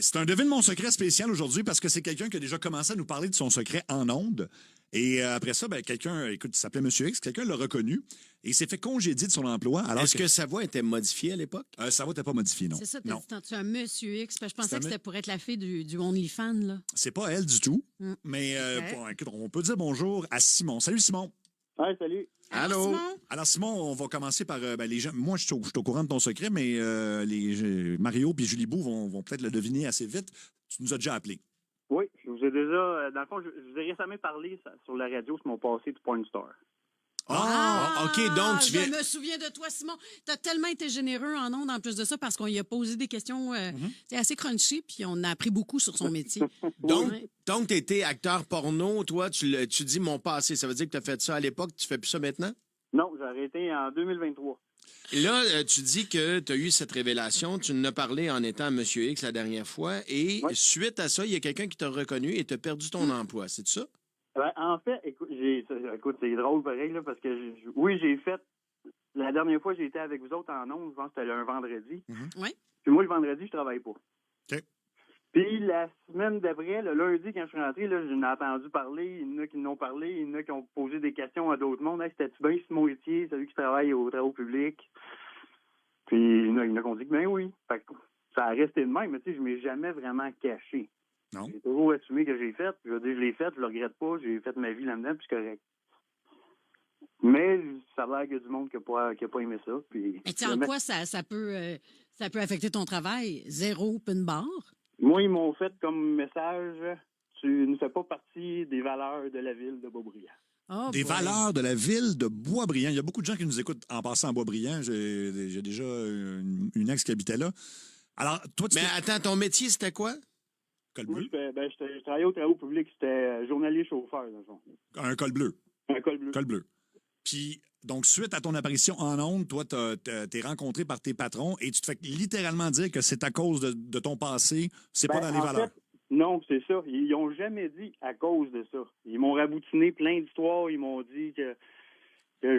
C'est un devine mon secret spécial aujourd'hui parce que c'est quelqu'un qui a déjà commencé à nous parler de son secret en ondes. Et après ça, ben, quelqu'un, écoute, il s'appelait Monsieur X, quelqu'un l'a reconnu et il s'est fait congédier de son emploi. Alors Est-ce que sa voix était modifiée à l'époque? sa voix n'était pas modifiée, non. C'est ça, Non. tu un Monsieur X. Je C'est pensais un que me- c'était pour être la fille du OnlyFans, là. C'est pas elle du tout. Mm. Mais Ok. bon, écoute, on peut dire bonjour à Simon. Salut Simon. Ouais, salut. Allô? Simon? Alors Simon, on va commencer par les gens. Moi, je suis au courant de ton secret, mais Mario et Julie Bou vont peut-être le deviner assez vite. Tu nous as déjà appelé. Oui, je vous ai déjà, dans le fond, je vous ai récemment parlé sur la radio sur mon passé de Porn Star. OK, donc tu viens... Je me souviens de toi, Simon. Tu as tellement été généreux en ondes en plus de ça parce qu'on y a posé des questions c'est assez crunchy, puis on a appris beaucoup sur son métier. Donc, Ouais. donc tu étais acteur porno, toi, tu dis mon passé. Ça veut dire que tu as fait ça à l'époque, tu fais plus ça maintenant? Non, j'ai arrêté en 2023. Là, tu dis que tu as eu cette révélation, tu en as parlé en étant Monsieur X la dernière fois, et Ouais. suite à ça, il y a quelqu'un qui t'a reconnu et t'a perdu ton emploi, c'est ça? Ben, en fait, écoute, c'est drôle pareil, là, parce que oui, j'ai fait, la dernière fois, j'ai été avec vous autres en ondes, je pense que c'était un vendredi. Oui. Puis moi, le vendredi, je travaille pas. OK. Puis la semaine d'après, le lundi, quand je suis rentré, là, j'en ai entendu parler, il y en a qui m'ont parlé, il y en a qui ont posé des questions à d'autres mondes. Hey, c'était-tu bien Simon Etier, celui qui travaille aux travaux publics? Puis il y en a qui ont dit que ben oui. Fait que ça a resté de même, mais tu sais, je m'ai jamais vraiment caché. Non. J'ai toujours assumé que j'ai fait. Je veux dire, je l'ai fait, je le regrette pas, j'ai fait ma vie là-dedans, puis c'est correct. Mais ça a l'air qu'il y a du monde qui a pas aimé ça. Puis Mais tu sais, en quoi ça peut affecter ton travail? Zéro open bar? moi, ils m'ont fait comme message, tu ne fais pas partie des valeurs de la ville de Beaubriand. Oh Des boy. valeurs de la ville de Boisbriand. Il y a beaucoup de gens qui nous écoutent en passant à Boisbriand. J'ai déjà une ex qui habitait là. Alors, toi, tu Mais fais attends, ton métier, c'était quoi? col Moi, bleu? je travaillais aux travaux publics, c'était journalier chauffeur, dans le fond. Un col bleu. Un col bleu. Col bleu. Puis, donc, suite à ton apparition en ondes, toi, t'es rencontré par tes patrons et tu te fais littéralement dire que c'est à cause de ton passé, c'est pas dans les En valeurs. fait, non, c'est ça. Ils n'ont jamais dit à cause de ça. Ils m'ont raboutiné plein d'histoires. Ils m'ont dit que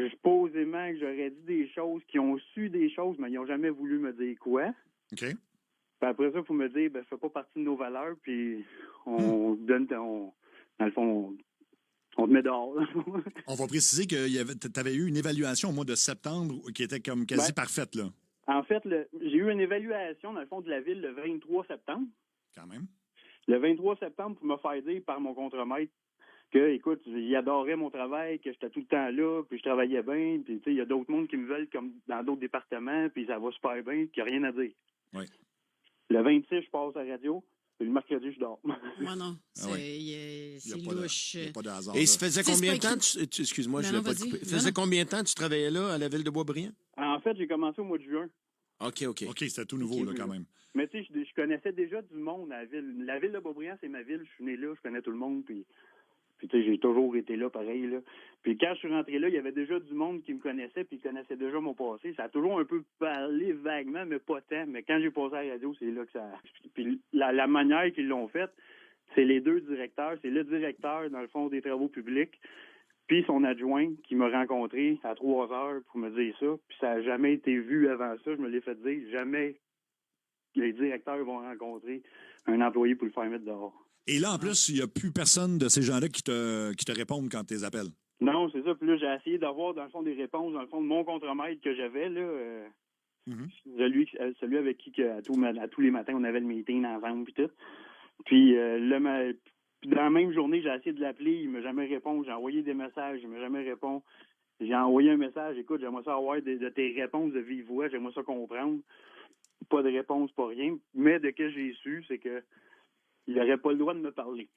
supposément que j'aurais dit des choses, qu'ils ont su des choses, mais ils n'ont jamais voulu me dire quoi. OK? Puis après ça, il faut me dire, ça fait pas partie de nos valeurs, puis on donne, dans le fond, on te met dehors. On va préciser que tu avais eu une évaluation au mois de septembre qui était comme quasi Ouais. parfaite, là, En fait, j'ai eu une évaluation, dans le fond, de la ville le 23 septembre. quand même. Le 23 septembre, pour me faire dire par mon contremaître que, écoute, il adorait mon travail, que j'étais tout le temps là, puis je travaillais bien, puis tu sais, il y a d'autres mondes qui me veulent comme dans d'autres départements, puis ça va super bien, puis il n'y a rien à dire. Oui. Le 26, je passe à la radio, puis le mercredi, je dors. Moi, non. Ah oui. C'est Il c'est n'y a, louche. pas de hasard. Et là. ça faisait C'est combien de pas temps? Excuse-moi, Non, je ne non, l'ai pas vas-y. coupé. Non, Faisait non. combien de temps que tu travaillais là, à la ville de Boisbriand? En fait, j'ai commencé au mois de juin. OK. OK, c'était tout nouveau, là, quand même. Mais tu sais, je connaissais déjà du monde à la ville. La ville de Beaubriand, c'est ma ville. Je suis né là, je connais tout le monde. Puis tu sais, j'ai toujours été là, pareil. Là. Puis quand je suis rentré là, il y avait déjà du monde qui me connaissait, puis qui connaissait déjà mon passé. Ça a toujours un peu parlé vaguement, mais pas tant. Mais quand j'ai passé à la radio, c'est là que ça... Puis la manière qu'ils l'ont faite, c'est les deux directeurs. C'est le directeur, dans le fond, des travaux publics, puis son adjoint qui m'a rencontré à 3 heures pour me dire ça. Puis ça n'a jamais été vu avant ça. Je me l'ai fait dire. Jamais les directeurs vont rencontrer un employé pour le faire mettre dehors. Et là, en plus, il n'y a plus personne de ces gens-là qui te répondent quand tu les appelles. Non, c'est ça. Puis là, j'ai essayé d'avoir, dans le fond, des réponses, dans le fond, de mon contremaître que j'avais, là. Celui avec qui, à tous les matins, on avait le meeting ensemble, puis tout. Puis, puis dans la même journée, j'ai essayé de l'appeler, il m'a jamais répondu. J'ai envoyé des messages, il m'a jamais répondu. J'ai envoyé un message, écoute, j'aimerais ça avoir de tes réponses de vive voix, j'aimerais ça comprendre. Pas de réponse, pas rien. Mais de que j'ai su, c'est que il n'aurait pas le droit de me parler.